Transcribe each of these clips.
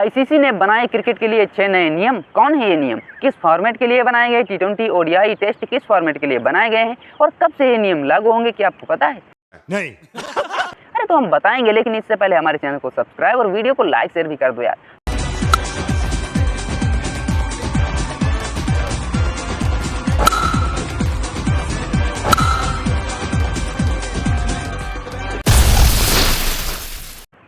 ICC ने बनाए cricket के लिए 6 नए नियम। कौन है ये नियम, किस फॉर्मेट के लिए बनाए गए, टी20, ओडीआई, टेस्ट किस फॉर्मेट के लिए बनाए गए हैं और कब से ये नियम लागू होंगे, क्या आपको पता है? नहीं। अरे तो हम बताएंगे, लेकिन इससे पहले हमारे चैनल को सब्सक्राइब और वीडियो को लाइक शेयर भी कर दो यार।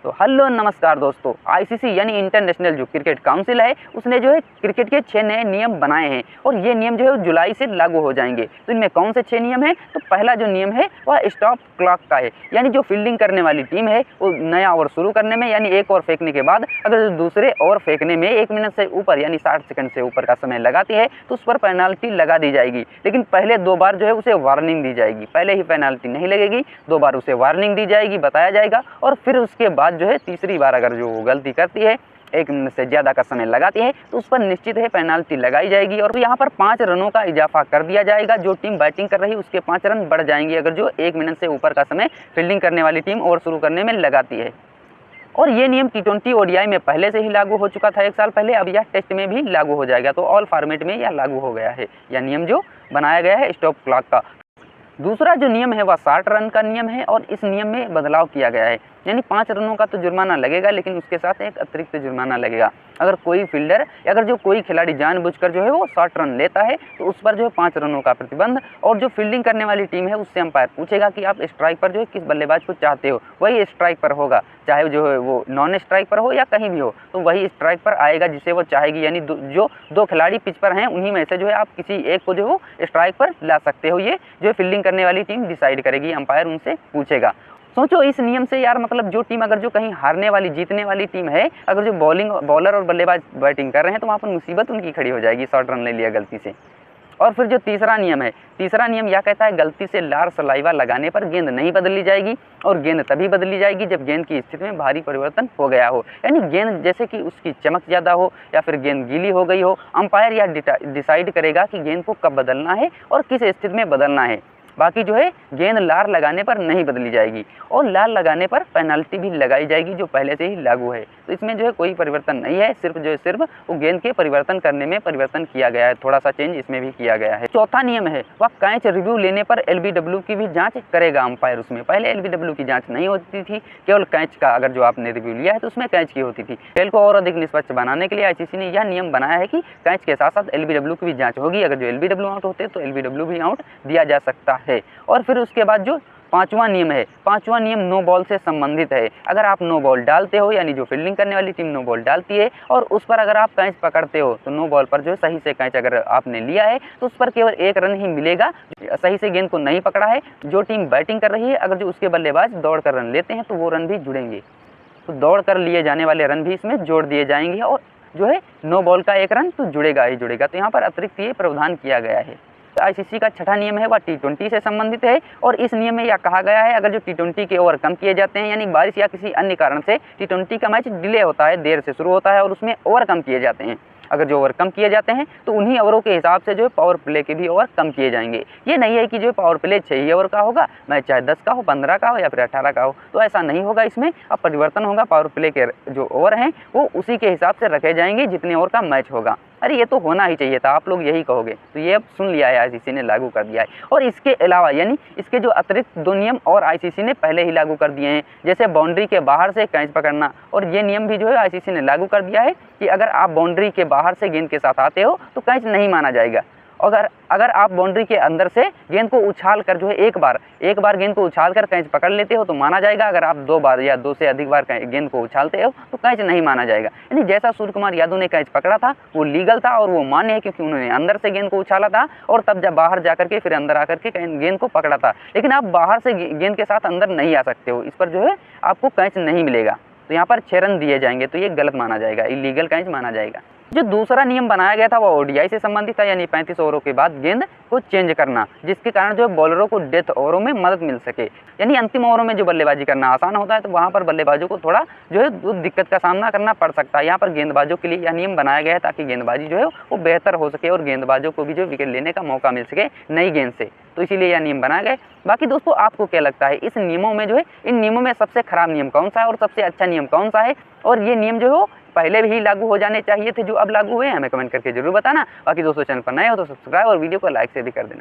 तो हेलो नमस्कार दोस्तों, आईसीसी यानी इंटरनेशनल जो क्रिकेट काउंसिल है उसने जो है क्रिकेट के 6 नए नियम बनाए हैं और ये नियम जो है जुलाई से लागू हो जाएंगे। तो इनमें कौन से 6 नियम हैं? तो पहला जो नियम है वह स्टॉप क्लॉक का है, यानी जो फील्डिंग करने वाली टीम है वो नया ओवर शुरू करने में यानी एक ओवर फेंकने के बाद अगर दूसरे ओवर फेंकने में 1 मिनट से ऊपर यानी 60 सेकंड से ऊपर का समय लगाती है तो उस पर पेनाल्टी लगा दी जाएगी। लेकिन पहले 2 बार जो है उसे वार्निंग दी जाएगी, पहले ही पेनाल्टी नहीं लगेगी, 2 बार उसे वार्निंग दी जाएगी, बताया जाएगा और फिर उसके बाद जो है तीसरी बार अगर जो गलती करती है 1 मिनट से ज़्यादा का समय लगाती है तो उस पर निश्चित है पेनाल्टी लगाई जाएगी। और यहाँ पर 5 रनों का इजाफा कर दिया जाएगा। जो टीम बैटिंग कर रही है उसके 5 रन बढ़ जाएंगे अगर जो 1 मिनट से ऊपर का समय फील्डिंग करने वाली टीम ओवर शुरू करने में लगाती है। और ये नियम टी20 ओडीआई में पहले से ही लागू हो चुका था 1 साल पहले, अब यह टेस्ट में भी लागू हो जाएगा। तो ऑल फॉर्मेट में यह लागू हो गया है, यह नियम जो बनाया गया है स्टॉप क्लॉक का। दूसरा जो नियम है वह 60 रन का नियम है और इस नियम में बदलाव किया गया है, यानी 5 रनों का तो जुर्माना लगेगा लेकिन उसके साथ एक अतिरिक्त जुर्माना लगेगा। अगर कोई फील्डर अगर जो कोई खिलाड़ी जानबूझकर जो है वो 60 रन लेता है तो उस पर जो है 5 रनों का प्रतिबंध। और जो फील्डिंग करने वाली टीम है उससे अंपायर पूछेगा कि आप स्ट्राइक पर जो है किस बल्लेबाज को चाहते हो, वही स्ट्राइक पर होगा, चाहे जो है वो नॉन स्ट्राइक पर हो या कहीं भी हो, तो वही स्ट्राइक पर आएगा जिसे वो चाहेगी। यानी जो 2 खिलाड़ी पिच पर हैं उन्हीं में से जो है आप किसी एक को जो है स्ट्राइक पर ला सकते हो। ये जो है फील्डिंग करने वाली टीम डिसाइड करेगी, अंपायर उनसे पूछेगा। सोचो इस नियम से यार, मतलब जो टीम अगर जो कहीं हारने वाली जीतने वाली टीम है, अगर जो बॉलर और बल्लेबाज बैटिंग कर रहे हैं तो वहाँ पर मुसीबत उनकी खड़ी हो जाएगी, 60 रन ले लिया गलती से। और फिर जो तीसरा नियम है, तीसरा नियम यह कहता है गलती से लार सलाइवा लगाने पर गेंद नहीं बदली जाएगी और गेंद तभी बदली जाएगी जब गेंद की स्थिति में भारी परिवर्तन हो गया हो, यानी गेंद जैसे कि उसकी चमक ज़्यादा हो या फिर गेंद गीली हो गई हो। अंपायर यह डिसाइड करेगा कि गेंद को कब बदलना है और किस स्थिति में बदलना है। बाकी जो है गेंद लार लगाने पर नहीं बदली जाएगी और लार लगाने पर पेनल्टी भी लगाई जाएगी जो पहले से ही लागू है। तो इसमें जो है कोई परिवर्तन नहीं है, सिर्फ वो गेंद के परिवर्तन करने में परिवर्तन किया गया है, थोड़ा सा चेंज इसमें भी किया गया है। चौथा नियम है वह कैच रिव्यू लेने पर एलबीडब्ल्यू की भी जांच करेगा अंपायर। उसमें पहले एलबीडब्ल्यू की जांच नहीं होती थी, केवल कैच का अगर जो आपने रिव्यू लिया है तो उसमें कैच की होती थी। खेल को और अधिक निष्पक्ष बनाने के लिए आईसीसी ने यह नियम बनाया है कि कैच के साथ साथ एलबीडब्ल्यू की भी जाँच होगी। अगर जो एलबीडब्ल्यू आउट होते तो एलबीडब्ल्यू भी आउट दिया जा सकता है। और फिर उसके बाद जो 5वां नियम है, 5वां नियम नो बॉल से संबंधित है। अगर आप नो बॉल डालते हो यानी जो फील्डिंग करने वाली टीम नो बॉल डालती है और उस पर अगर आप कैच पकड़ते हो तो नो बॉल पर जो सही से कैच अगर आपने लिया है तो उस पर केवल 1 रन ही मिलेगा। सही से गेंद को नहीं पकड़ा है, जो टीम बैटिंग कर रही है अगर जो उसके बल्लेबाज दौड़ कर रन लेते हैं तो वो रन भी जुड़ेंगे, तो दौड़ कर लिए जाने वाले रन भी इसमें जोड़ दिए जाएंगे और जो है नो बॉल का 1 रन तो जुड़ेगा ही जुड़ेगा। तो यहाँ पर अतिरिक्त ये प्रावधान किया गया है। आईसीसी का 6ठा नियम है वह टी20 से संबंधित है और इस नियम में यह कहा गया है अगर जो टी20 के ओवर कम किए जाते हैं यानी बारिश या किसी अन्य कारण से टी20 का मैच डिले होता है, देर से शुरू होता है और उसमें ओवर कम किए जाते हैं, अगर जो ओवर कम किए जाते हैं तो उन्हीं ओवरों के हिसाब से जो है पावर प्ले के भी ओवर कम किए जाएंगे। ये नहीं है कि जो पावर प्ले 6 ही ओवर का होगा, मैच चाहे 10 का हो, 15 का हो या फिर 18 का हो, तो ऐसा नहीं होगा। इसमें अब परिवर्तन होगा, पावर प्ले के जो ओवर हैं वो उसी के हिसाब से रखे जाएंगे जितने ओवर का मैच होगा। अरे ये तो होना ही चाहिए था, आप लोग यही कहोगे, तो ये अब सुन लिया है, आईसीसी ने लागू कर दिया है। और इसके अलावा यानी इसके जो अतिरिक्त 2 नियम और आईसीसी ने पहले ही लागू कर दिए हैं, जैसे बाउंड्री के बाहर से कैच पकड़ना। और ये नियम भी जो है आईसीसी ने लागू कर दिया है कि अगर आप बाउंड्री के बाहर से गेंद के साथ आते हो तो कैच नहीं माना जाएगा। अगर आप बाउंड्री के अंदर से गेंद को उछाल कर जो है एक बार गेंद को उछाल कर कैच पकड़ लेते हो तो माना जाएगा। अगर आप 2 बार या 2 से अधिक बार गेंद को उछालते हो तो कैच नहीं माना जाएगा। यानी जैसा सूर्य कुमार यादव ने कैच पकड़ा था वो लीगल था और वो मान्य है क्योंकि उन्होंने अंदर से गेंद को उछाला था और तब जब बाहर जाकर के फिर अंदर आकर के गेंद को पकड़ा था। लेकिन आप बाहर से गेंद के साथ अंदर नहीं आ सकते हो, इस पर जो है आपको कैच नहीं मिलेगा। तो यहाँ पर 6 रन दिए जाएंगे, तो ये गलत माना जाएगा, इलीगल कैच माना जाएगा। जो दूसरा नियम बनाया गया था वो ओडीआई से संबंधित था, यानी 35 ओवरों के बाद गेंद को चेंज करना, जिसके कारण जो है बॉलरों को डेथ ओवरों में मदद मिल सके। यानी अंतिम ओवरों में जो बल्लेबाजी करना आसान होता है तो वहाँ पर बल्लेबाजों को थोड़ा जो है दिक्कत का सामना करना पड़ सकता है। यहाँ पर गेंदबाजों के लिए यह नियम बनाया गया है ताकि गेंदबाजी जो है वो बेहतर हो सके और गेंदबाजों को भी जो विकेट लेने का मौका मिल सके नई गेंद से, तो इसीलिए यह नियम बनाया गया। बाकी दोस्तों आपको क्या लगता है इस नियमों में जो है, इन नियमों में सबसे खराब नियम कौन सा है और सबसे अच्छा नियम कौन सा है, और ये नियम जो है पहले भी लागू हो जाने चाहिए थे जो अब लागू हुए हैं? हमें कमेंट करके जरूर बताना। बाकी दोस्तों चैनल पर नए हो तो सब्सक्राइब और वीडियो को लाइक से भी कर देना।